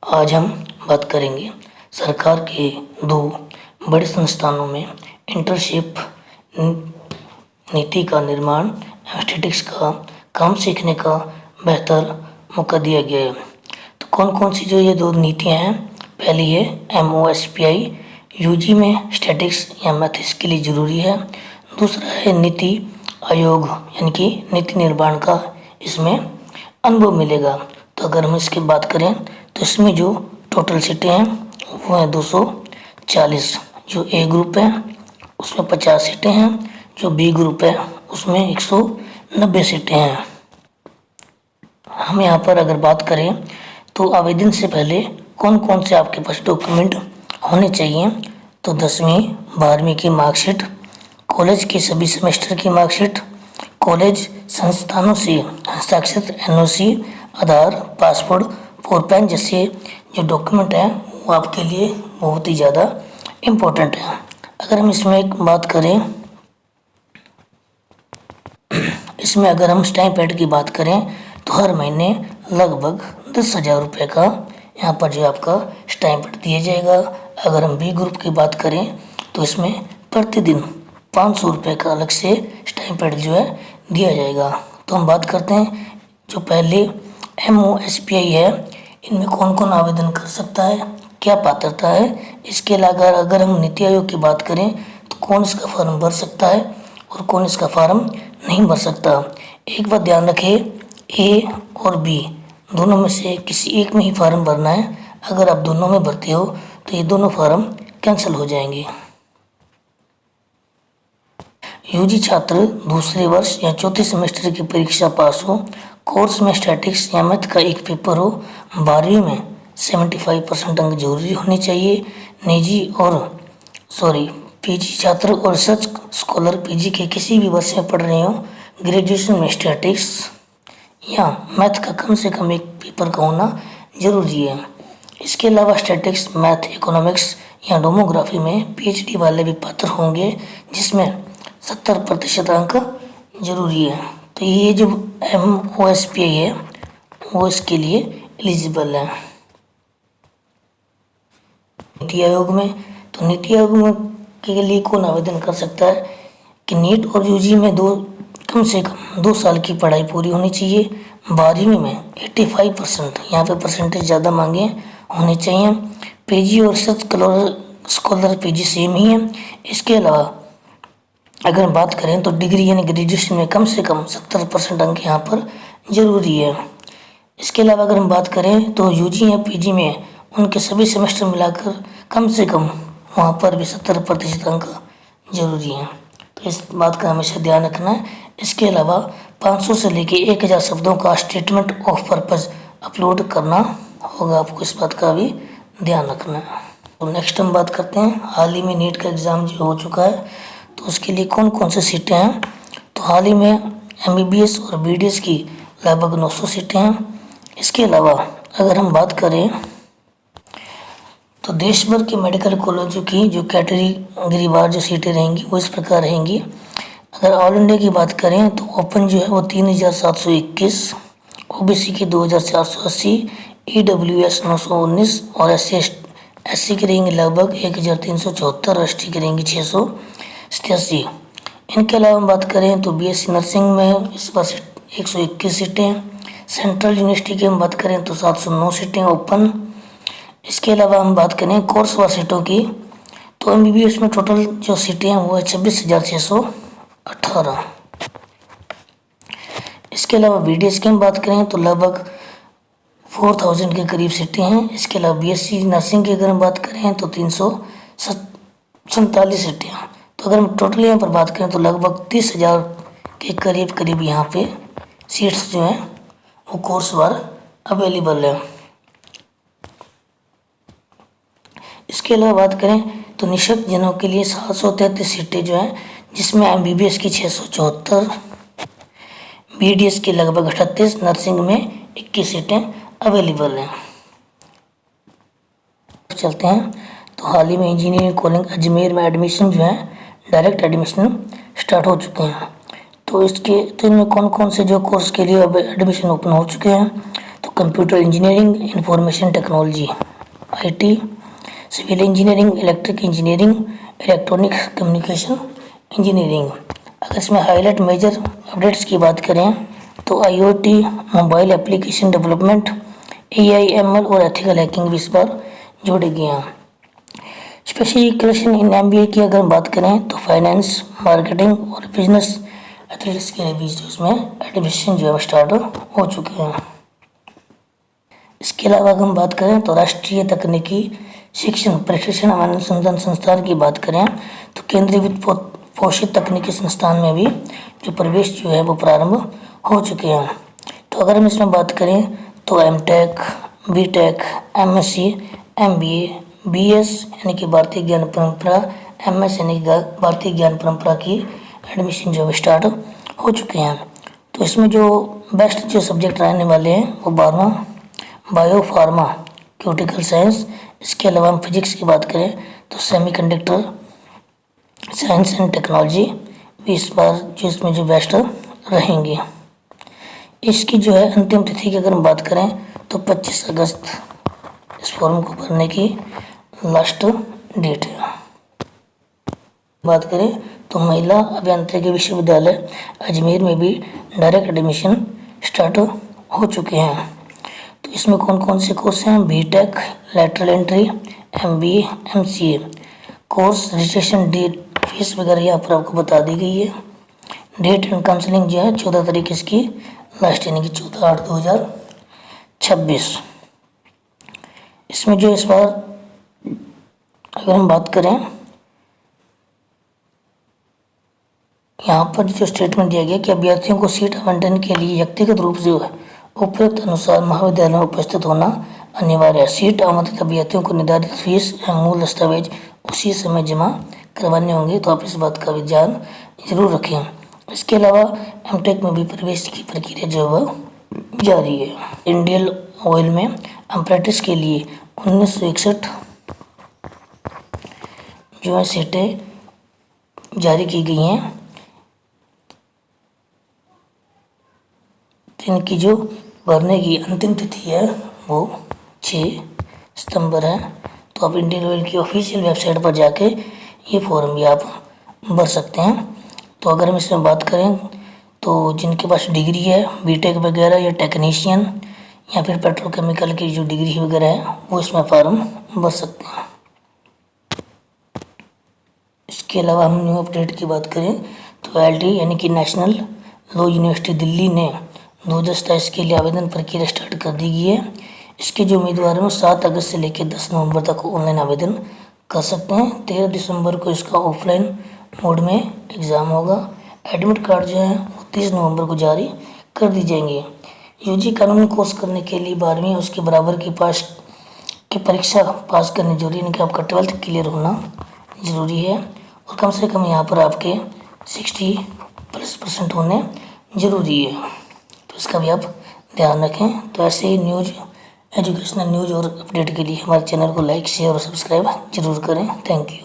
आज हम बात करेंगे सरकार के दो बड़े संस्थानों में इंटर्नशिप नीति का निर्माण स्टैटिस्टिक्स का काम सीखने का बेहतर मौका दिया गया है। तो कौन कौन सी जो ये दो नीतियां हैं, पहली है MOSPI, यूजी में स्टैटिक्स या मैथ्स के लिए ज़रूरी है। दूसरा है नीति आयोग, यानी कि नीति निर्माण का इसमें अनुभव मिलेगा। तो अगर हम इसकी बात करें तो इसमें जो टोटल सीटें हैं वो है 240। जो ए ग्रुप है उसमें 50 सीटें हैं, जो बी ग्रुप है उसमें 190 सीटें हैं। हम यहाँ पर अगर बात करें तो आवेदन से पहले कौन कौन से आपके पास डॉक्यूमेंट होने चाहिए, तो 10वीं 12वीं की मार्कशीट, कॉलेज की सभी सेमेस्टर की मार्कशीट, कॉलेज संस्थानों से हस्ताक्षरित NOC, आधार, पासपोर्ट, और पैन जैसे जो डॉक्यूमेंट हैं वो आपके लिए बहुत ही ज़्यादा इम्पोर्टेंट है। अगर हम इसमें एक बात करें, इसमें अगर हम स्टाइपेंड की बात करें तो हर महीने लगभग 10,000 रुपये का यहाँ पर जो आपका स्टाइपेंड दिया जाएगा। अगर हम बी ग्रुप की बात करें तो इसमें प्रतिदिन 500 रुपये का अलग से स्टाइपेंड जो है दिया जाएगा। तो हम बात करते हैं जो पहले MOSPI है, इनमें कौन कौन आवेदन कर सकता है, क्या पात्रता है। इसके अलावा अगर हम नीति आयोग की बात करें तो कौन इसका फॉर्म भर सकता है और कौन इसका फॉर्म नहीं भर सकता। एक बात ध्यान रखें, A और B दोनों में से किसी एक में ही फॉर्म भरना है। अगर आप दोनों में भरते हो तो ये दोनों फॉर्म कैंसिल हो जाएंगे। यूजी छात्र दूसरे वर्ष या चौथे सेमेस्टर की परीक्षा पास हो, कोर्स में स्टैटिक्स या मैथ का एक पेपर हो, 12वीं में 75% अंक जरूरी होने चाहिए। पीजी छात्र और रिसर्च स्कॉलर पीजी के किसी भी वर्ष में पढ़ रहे हो, ग्रेजुएशन में स्टैटिक्स या मैथ का कम से कम एक पेपर का होना जरूरी है। इसके अलावा स्टैटिक्स, मैथ, इकोनॉमिक्स या डेमोग्राफी में PhD वाले भी पात्र होंगे, जिसमें 70% अंक जरूरी है। तो ये जो MOSPI है वो इसके लिए एलिजिबल है। नीति आयोग में, तो नीति आयोग में के लिए कौन आवेदन कर सकता है कि नीट और यूजी में कम से कम 2 साल की पढ़ाई पूरी होनी चाहिए। 12वीं में 85%, यहाँ पे परसेंटेज ज़्यादा मांगे होने चाहिए। पीजी और रिसर्च स्कॉलर PG सेम ही है। इसके अलावा अगर हम बात करें तो डिग्री यानी ग्रेजुएशन में कम से कम 70% अंक यहाँ पर जरूरी है। इसके अलावा अगर हम बात करें तो यूजी या PG में उनके सभी सेमेस्टर मिलाकर कम से कम वहाँ पर भी 70% अंक जरूरी है। तो इस बात का हमेशा ध्यान रखना है। इसके अलावा 500 से लेके 1000 शब्दों का स्टेटमेंट ऑफ पर्पस अपलोड करना होगा, आपको इस बात का भी ध्यान रखना है। तो नेक्स्ट हम बात करते हैं, हाल ही में नीट का एग्ज़ाम जो हो चुका है तो उसके लिए कौन कौन सी सीटें हैं। तो हाल ही में MBBS और BDS की लगभग 900 सीटें हैं। इसके अलावा अगर हम बात करें तो देश भर के मेडिकल कॉलेजों की जो कैटेगरीवार जो सीटें रहेंगी वो इस प्रकार रहेंगी। अगर ऑल इंडिया की बात करें तो ओपन जो है वो 3721, OBC की 2480, EWS 919 और SC की रहेंगी लगभग 1374 और ST की रहेंगी 687। इनके अलावा हम बात करें तो BSc नर्सिंग में इस बार 121 सीटें, सेंट्रल यूनिवर्सिटी की हम बात करें तो 709 सीटें ओपन। इसके अलावा हम बात करें कोर्स वार सीटों की तो MBBS में टोटल जो सीटें हैं वो है 26,618। इसके अलावा BDS की हम बात करें तो लगभग 4000 के करीब सीटें हैं। इसके अलावा BSc नर्सिंग की अगर हम बात करें तो 347 सीटें हैं। तो अगर हम टोटल यहाँ पर बात करें तो लगभग 30,000 के करीब यहाँ पे सीट्स जो हैं वो कोर्स वार अवेलेबल है। इसके अलावा बात करें तो निःशक्त जनों के लिए 733 सीटें जो हैं, जिसमें MBBS की 674, BDS की लगभग 38, नर्सिंग में 21 सीटें अवेलेबल हैं। चलते हैं तो हाल ही में इंजीनियरिंग कॉलेज अजमेर में एडमिशन जो है डायरेक्ट एडमिशन स्टार्ट हो चुके हैं। तो इनमें कौन कौन से जो कोर्स के लिए अब एडमिशन ओपन हो चुके हैं, तो computer engineering, information technology IT, civil engineering, electric engineering, electronics communication engineering. अगर इसमें हाईलाइट मेजर अपडेट्स की बात करें तो IoT, mobile application development, AI, ML और एथिकल हैकिंग भी इस बार जोड़े गए हैं। स्पेशलाइजेशन इन MBA की अगर बात करें तो फाइनेंस, मार्केटिंग और बिजनेस एथलेटिक्स के लिए भी इसमें एडमिशन जो है स्टार्ट हो चुके हैं। इसके अलावा अगर हम बात करें तो राष्ट्रीय तकनीकी शिक्षण प्रशिक्षण एवं अनुसंधान संस्थान की बात करें तो केंद्रीय वित्त पोषित तकनीकी संस्थान में भी जो प्रवेश जो है वो प्रारंभ हो चुके हैं। तो अगर हम इसमें बात करें तो MTech, BTech, MSc, MBA, BS यानी कि भारतीय ज्ञान परंपरा, MS यानी कि भारतीय ज्ञान परंपरा की एडमिशन जो स्टार्ट हो चुके हैं। तो इसमें जो बेस्ट जो सब्जेक्ट रहने वाले हैं वो 12वां बायो फार्मा क्यूटिकल साइंस। इसके अलावा हम फिजिक्स की बात करें तो सेमीकंडक्टर साइंस एंड टेक्नोलॉजी भी इस बार जो इसमें जो बेस्ट रहेंगे। इसकी जो है अंतिम तिथि की अगर हम बात करें तो 25 अगस्त इस फॉर्म को भरने की लास्ट डेट है। बात करें तो महिला अभियांत्रिकी विश्वविद्यालय अजमेर में भी डायरेक्ट एडमिशन स्टार्ट हो चुके हैं। तो इसमें कौन कौन से कोर्स हैं? BTech, lateral entry, MBA, MCA। Course registration date, fees वगैरह यहाँ पर आपको बता दी गई है। डेट एंड काउंसलिंग जो है 14 तारीख इसकी लास्ट यानी कि 14/8/2026। इसमें जो इस बार अगर हम बात करें यहाँ पर जो स्टेटमेंट दिया गया कि अभ्यर्थियों को सीट आवंटन के लिए व्यक्तिगत रूप से उपयुक्त अनुसार महाविद्यालय में उपस्थित होना अनिवार्य है। सीट आवंटित अभ्यर्थियों को निर्धारित फीस एवं मूल दस्तावेज उसी समय जमा करवाने होंगे। तो आप इस बात का भी ध्यान जरूर रखें। इसके अलावा MTech में भी प्रवेश की प्रक्रिया जो है जारी है। इंडियन ऑयल में अप्रेंटिस के लिए 1961 जो है सीटें जारी की गई हैं। इनकी जो भरने की अंतिम तिथि है वो 6 सितंबर है। तो आप इंडियन ऑयल की ऑफिशियल वेबसाइट पर जाके ये फॉर्म भी आप भर सकते हैं। तो अगर हम इसमें बात करें तो जिनके पास डिग्री है BTech वगैरह या टेक्नीशियन या फिर पेट्रोकेमिकल की जो डिग्री वगैरह है वो इसमें फॉर्म भर सकते हैं। इसके अलावा हम न्यू अपडेट की बात करें तो LT यानी कि नेशनल लॉ यूनिवर्सिटी दिल्ली ने 2027 के लिए आवेदन प्रक्रिया स्टार्ट कर दी गई है। इसके जो उम्मीदवार हैं 7 अगस्त से लेकर 10 नवंबर तक ऑनलाइन आवेदन कर सकते हैं। 13 दिसंबर को इसका ऑफलाइन मोड में एग्ज़ाम होगा। एडमिट कार्ड जो है वो 30 नवंबर को जारी कर दी जाएंगे। UG कानूनी कोर्स करने के लिए 12वीं उसके बराबर की परीक्षा पास करनी जरूरी है, यानी कि आपका 12th क्लियर होना ज़रूरी है और कम से कम यहाँ पर आपके 60+ % होने ज़रूरी है। तो इसका भी आप ध्यान रखें। तो ऐसे ही न्यूज़, एजुकेशनल न्यूज़ और अपडेट के लिए हमारे चैनल को लाइक, शेयर और सब्सक्राइब जरूर करें। Thank you.